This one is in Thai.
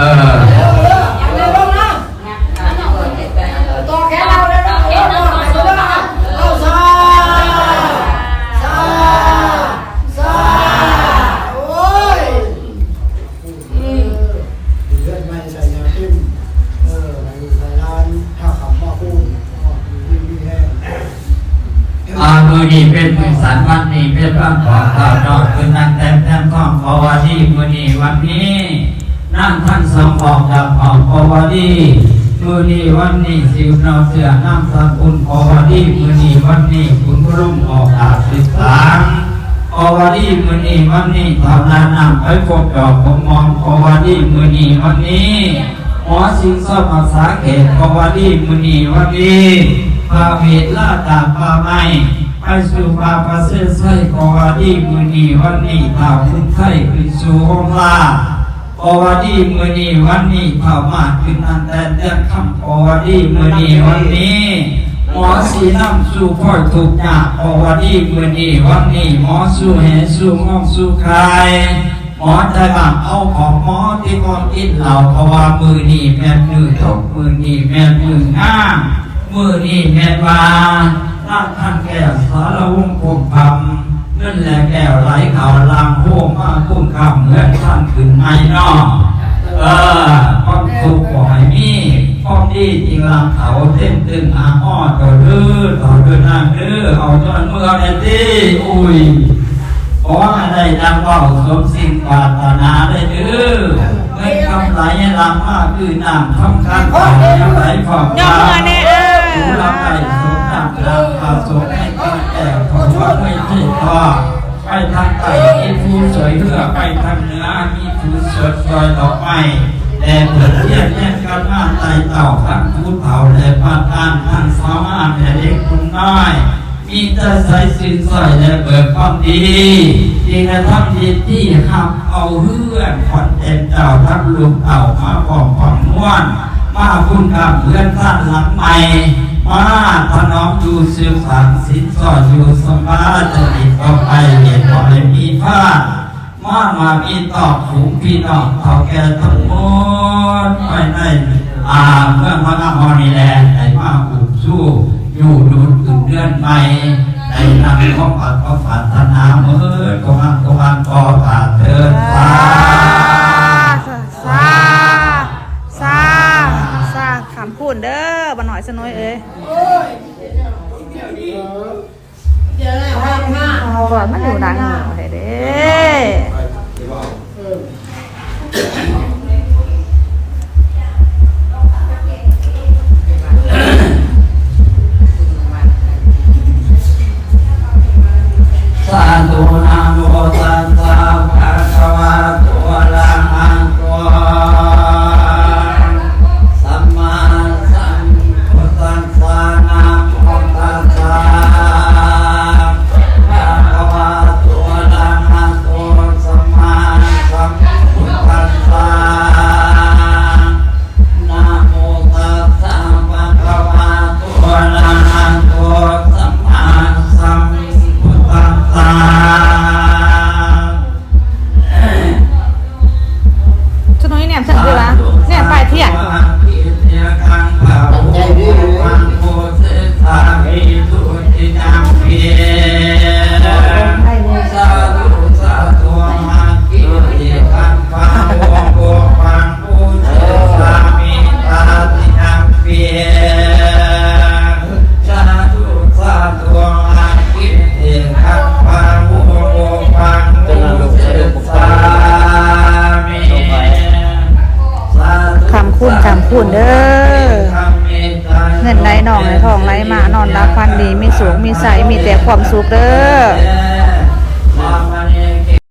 ต่อแขนเราเลยนะเอาซาโอ้ยเลือดไม่ใส่ยาจิ้มใส่ร้านถ้าขับมาคู่มีแห้งมือนี้เป็นมือสันวันนี้เป็นวันของข้าวดอกคือนั่งแต้มท้องภาวดีมือนี้วันนี้นั่งท่านสมบอกจากของภาวดีมือนี้วันนี้สิวนอเสือน้ำสกุลภาวดีมือนี้วันนี้คุณพรุ่งออกอาบศึกษาภาวดีมือนี้วันนี้ทำนาน้ำไปพบดอกผมมองภาวดีมือนี้วันนี้หมอสิงสอบภาษาเขตภาวดีมือนี้วันนี้พาเวทลาดาปาไม้ไปสู่ปาประเสริฐไส้ภาวดีมือนี้วันนี้ข่าวขึ้นไส้ขึ้นสู่ห้องลาภาวดีมือนี้วันนี้ข่าวมาขึ้นอันแต่เดือนคำภาวดีมือนี้วันนี้หมอสีน้ำสู่พ่อยถูกหยาภาวดีมือนี้วันนี้หมอสู่แห่สู่ห้องสู่ใครหมอใจบังเอาของหมอที่ก่อนกินเหล่าภาวะมือนี้แม่มือตกมือนี้แม่มือง่ามมือนี้แม่วาร่างท่านแก้วสารวงคงคำนั่นแหละแก้วไหลข่าวลางโค้งมาคุ้มคำเหมือนท่านขึ้นในนอความสุขบ่ให้มีความดีจริงลางเขาเต้นตึงอาอ้อต่อเดื้อนั่งเด้อเอาจนเมื่อไอ้ที่อุ้ยขอให้ได้ดังเบาสมสิ่งปรารถนาได้เด้อไม่คำไหลลำมากคือน้ำทำการไหลฟอกตาผู้รับได้สมน้ำน้ำอาสมให้แก่แก่ของว่าไม่ใช่ทอไปทางใต้มีผู้สวยเลือไปทางเหนือมีผู้สดสวยดอกไม้แต่เปิดเทียบแยกกันมาไต่เต่าทั้งผู้เฒ่าและพันอันทั้งสาวงามและเด็กคุณน้อยมีแต่ใส่สินสอยและเบิกความดีที่กระทำดีที่หักเอาเพื่อนขอนเต็มเจ้าทั้งลุงเต่ามาปองผ่อนม้วนมาคุณกับเพื่อนท่านหลังใหม่มาถนอมอยู่สืบสานสินสอดอยู่สบายจะติดต่อไปเหตุบ่อยมีผ้ามามีตอบผูกพี่น้องเขาแก่ทั้งหมดไปในเมื่อพระนครนี่แหละได้มาอุบสู้อยู่ดูดตื่นเดือนใหม่ได้นำข้อปัดข้อฝันธนาเมื่อกวันกอปาเถิดสาขำพูนเด้อบ่หน่อยสน้อยเอ้ยก่อนมันอยู่ดังหน่อยเด้สาธุนะโมตัสสะภะคะวะโตอะระหะโตสัมมาสัมพุทธัสสะนะโมตัสสะภะคะวะโตอะระหะโตสัมมาสัมพุทธัสสะนะโมตัสสะภะคะวะโตอะระหะโตสัมมาสัมพุทธัสสะสน้อยเนี่ยฉันดูละเนี่ยปลายเที่ยงใจดีคำพูนเด้อเงินไหลนองไหลทองไหลมานอนรับฟันดีมีสูงมีใสมีแต่ความสุขเด้อ